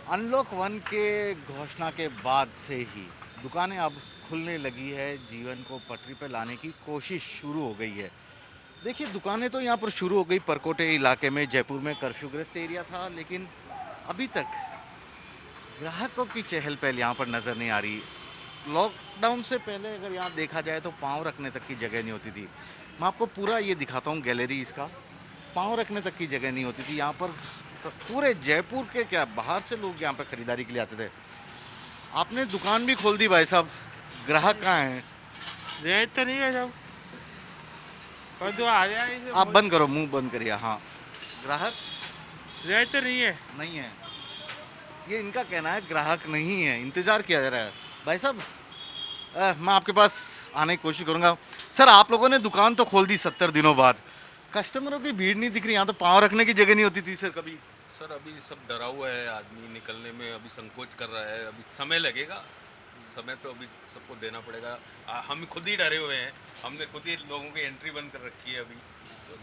Unlock one के घोषणा के बाद से ही दुकानें अब खुलने लगी है, जीवन को पटरी पर लाने की कोशिश शुरू हो गई है। देखिए दुकानें तो यहाँ पर शुरू हो गई, परकोटे इलाके में, जयपुर में कर्फ्यूग्रस्त एरिया था, लेकिन अभी तक ग्राहकों की चहल पहल यहाँ पर नज़र नहीं आ रही। लॉकडाउन से पहले अगर यहाँ देखा जाए तो पाँव रखने तक की जगह नहीं होती थी। मैं आपको पूरा ये दिखाता हूँ गैलरी इसका, पाँव रखने तक की जगह नहीं होती थी यहाँ पर। तो पूरे जयपुर के क्या बाहर से लोग यहाँ पर खरीदारी के लिए आते थे। आपने दुकान भी खोल दी भाई साहब, ग्राहक कहाँ हैं? रेट तो नहीं है जब पर जो आ जाए आप बंद करो, मुंह बंद करिए। हाँ, ग्राहक रेट तो नहीं है। नहीं है, ये इनका कहना है, ग्राहक नहीं है, इंतजार किया जा रहा है। भाई साहब मैं आपके पास आने की कोशिश करूंगा। सर आप लोगों ने दुकान तो खोल दी 70 दिनों बाद, कस्टमरों की भीड़ नहीं दिख रही, यहाँ तो पाँव रखने की जगह नहीं होती थी सर कभी। सर अभी सब डरा हुआ है, आदमी निकलने में अभी संकोच कर रहा है, अभी समय लगेगा। समय तो अभी सबको देना पड़ेगा। हम खुद ही डरे हुए हैं, हमने खुद ही लोगों की एंट्री बंद कर रखी है अभी। तो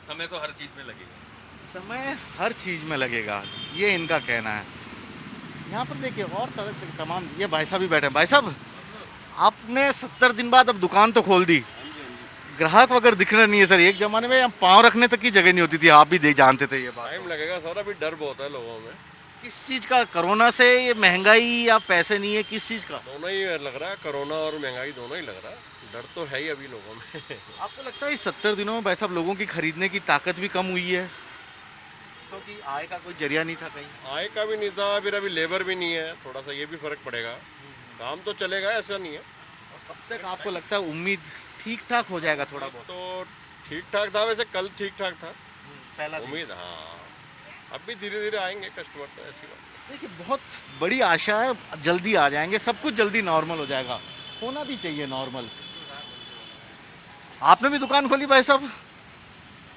समय तो हर चीज़ में लगेगा। समय हर चीज में लगेगा, ये इनका कहना है। यहाँ पर देखिए और तरह के तमाम, ये भाई साहब भी बैठे हैं। भाई साहब आपने 70 दिन बाद अब दुकान तो खोल दी, ग्राहक वगैरह दिखना नहीं है सर। एक जमाने में यहाँ पाँव रखने तक की जगह नहीं होती थी, आप भी देख जानते थे ये बात। टाइम लगेगा सर, अभी डर बहुत है लोगों में। किस चीज का? कोरोना से, ये महंगाई या पैसे नहीं है, किस चीज का? दोनों ही लग रहा है, कोरोना और महंगाई दोनों ही लग रहा है। डर तो है ही अभी लोगों में। आपको लगता है इस 70 दिनों में भाई साहब लोगों की खरीदने की ताकत भी कम हुई है, क्योंकि आय का कोई जरिया नहीं था कहीं? आय का भी नहीं था, फिर अभी लेबर भी नहीं है, थोड़ा सा ये भी फर्क पड़ेगा। काम तो चलेगा, ऐसा नहीं है। और कब तक आपको लगता है उम्मीद ठीक ठाक हो जाएगा? थोड़ा बहुत तो ठीक ठाक था, वैसे कल ठीक ठाक था पहला दिन। उम्मीद। हाँ, अब भी धीरे धीरे आएंगे कस्टमर, तो ऐसी बात देखिए बहुत बड़ी आशा है, जल्दी आ जाएंगे, सब कुछ जल्दी नॉर्मल हो जाएगा, होना भी चाहिए नॉर्मल। आपने भी दुकान खोली भाई साहब,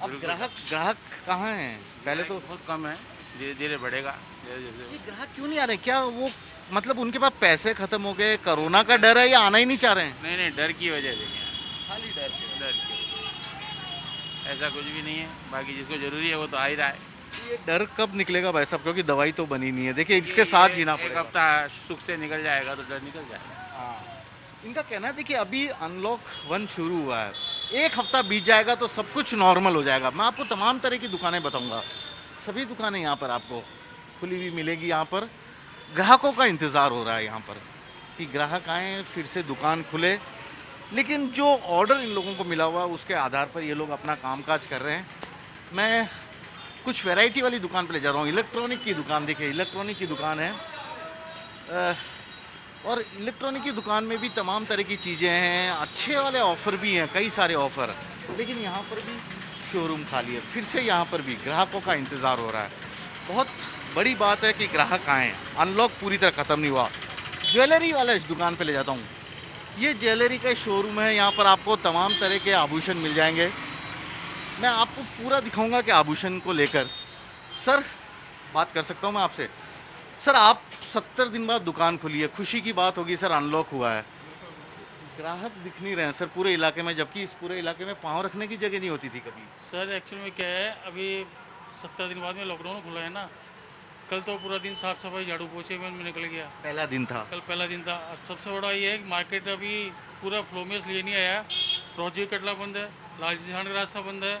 अब ग्राहक ग्राहक कहाँ हैं? पहले तो बहुत कम है, धीरे धीरे बढ़ेगा जैसे ये जैसे। ग्राहक क्यों नहीं आ रहे? क्या वो मतलब उनके पास पैसे खत्म हो गए, कोरोना का डर है, या आना ही नहीं चाह रहे हैं? नहीं नहीं, डर की वजह से क्या, खाली डर के। डर की, ऐसा कुछ भी नहीं है। बाकी जिसको जरूरी है वो तो आ ही रहा है। ये डर कब निकलेगा भाई साहब, क्योंकि दवाई तो बनी नहीं है। देखिए इसके साथ जीना एक पड़ेगा। हफ्ता सुख से निकल जाएगा तो डर निकल जाएगा। हाँ, इनका कहना है देखिए अभी अनलॉक वन शुरू हुआ है, एक हफ्ता बीत जाएगा तो सब कुछ नॉर्मल हो जाएगा। मैं आपको तमाम तरह की दुकानें बताऊंगा, सभी दुकानें यहाँ पर आपको खुली हुई मिलेगी। यहाँ पर ग्राहकों का इंतज़ार हो रहा है यहाँ पर कि ग्राहक आएँ, फिर से दुकान खुले। लेकिन जो ऑर्डर इन लोगों को मिला हुआ उसके आधार पर ये लोग अपना कामकाज कर रहे हैं। मैं कुछ वैरायटी वाली दुकान पर ले जा रहा हूँ, इलेक्ट्रॉनिक की दुकान। देखिए इलेक्ट्रॉनिक की दुकान है, और इलेक्ट्रॉनिक की दुकान में भी तमाम तरह की चीज़ें हैं, अच्छे वाले ऑफ़र भी हैं, कई सारे ऑफ़र। लेकिन यहाँ पर भी शोरूम खाली है, फिर से यहाँ पर भी ग्राहकों का इंतज़ार हो रहा है। बहुत बड़ी बात है कि ग्राहक आएँ, अनलॉक पूरी तरह ख़त्म नहीं हुआ। ज्वेलरी वाला इस दुकान पे ले जाता हूँ, ये ज्वेलरी का शोरूम है, यहाँ पर आपको तमाम तरह के आभूषण मिल जाएंगे। मैं आपको पूरा दिखाऊंगा कि आभूषण को लेकर। सर बात कर सकता हूँ मैं आपसे? सर आप 70 दिन बाद दुकान खुली है, खुशी की बात होगी सर, अनलॉक हुआ है, ग्राहक दिख नहीं रहे हैं सर पूरे इलाके में, जबकि इस पूरे इलाके में पाँव रखने की जगह नहीं होती थी कभी। सर एक्चुअल में क्या है, अभी 70 दिन बाद में लॉकडाउन खुला है ना। कल तो पूरा दिन साफ सफाई झाड़ू पोछे में निकल गया, पहला दिन था। कल पहला दिन था। अब सबसे बड़ा ये है कि मार्केट अभी पूरा फ्लो में इसलिए नहीं आया। प्रोजेक्ट कटला बंद है, लालजी सांड का रास्ता बंद है,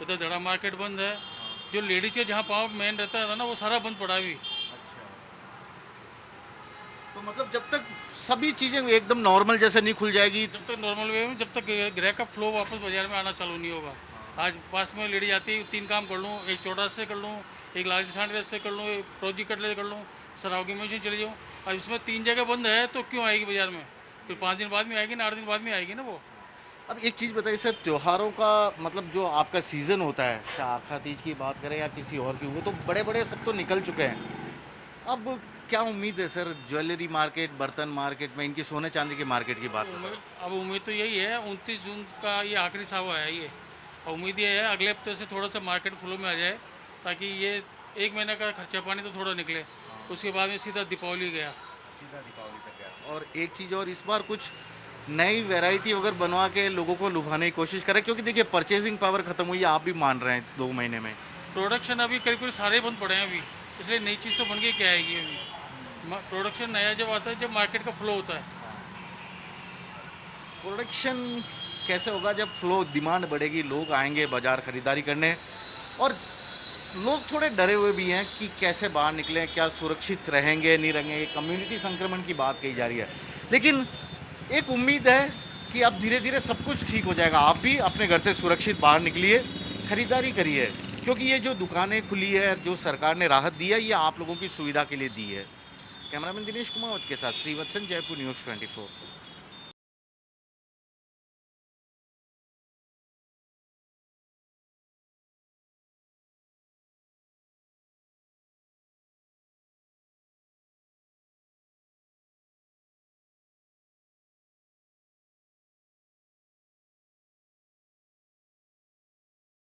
इधर जड़ा मार्केट बंद है। जो लेडीज के जहाँ पाँव मेन रहता था ना, वो सारा बंद पड़ा अभी। तो मतलब जब तक सभी चीज़ें एकदम नॉर्मल जैसे नहीं खुल जाएगी, जब तक नॉर्मल वे में, जब तक ग्राहक का फ्लो वापस बाजार में आना चालू नहीं होगा। आज पास में लेडी आती है, 3 काम कर लूँ, एक चौरास से कर लूँ, एक लालजी सांड से कर लूँ, एक प्रोजेक्ट कटले कर लूँ, सरावगी में चले जाऊँ। अब इसमें 3 जगह बंद है तो क्यों आएगी बाजार में? फिर 5 दिन बाद में आएगी ना, 8 दिन बाद में आएगी ना वो। अब एक चीज़ बताइए सर, त्योहारों का मतलब जो आपका सीज़न होता है, चाहे आखा तीज की बात करें या किसी और की, वो तो बड़े बड़े सब तो निकल चुके हैं। अब क्या उम्मीद है सर ज्वेलरी मार्केट, बर्तन मार्केट में, इनकी सोने चांदी की मार्केट की बात करें? अब उम्मीद तो यही है, 29 जून का ये आखिरी सावा है ये। और उम्मीद ये है अगले हफ्ते से थोड़ा सा मार्केट फ्लो में आ जाए, ताकि ये 1 महीने का खर्चा पानी तो थोड़ा निकले। उसके बाद में सीधा दीपावली गया। सीधा दीपावली तक गया। और एक चीज़ और, इस बार कुछ नई वैरायटी अगर बनवा के लोगों को लुभाने की कोशिश करें, क्योंकि देखिए परचेजिंग पावर खत्म हुई है, आप भी मान रहे हैं इस 2 महीने में। प्रोडक्शन अभी करीब करीब सारे बंद पड़े हैं अभी। इसलिए नई चीज़ तो बन के क्या आएगी अभी। प्रोडक्शन नया जब आता है जब मार्केट का फ्लो होता है। प्रोडक्शन कैसे होगा? जब फ्लो, डिमांड बढ़ेगी, लोग आएंगे बाजार खरीदारी करने, और लोग थोड़े डरे हुए भी हैं कि कैसे बाहर निकलें, क्या सुरक्षित रहेंगे नहीं रहेंगे। कम्युनिटी संक्रमण की बात कही जा रही है, लेकिन एक उम्मीद है कि अब धीरे धीरे सब कुछ ठीक हो जाएगा। आप भी अपने घर से सुरक्षित बाहर निकलिए, खरीदारी करिए, क्योंकि ये जो दुकानें खुली है, जो सरकार ने राहत दी है, ये आप लोगों की सुविधा के लिए दी है। कैमरामैन दिनेश कुमावत के साथ श्रीवत्सन, जयपुर न्यूज़ 24।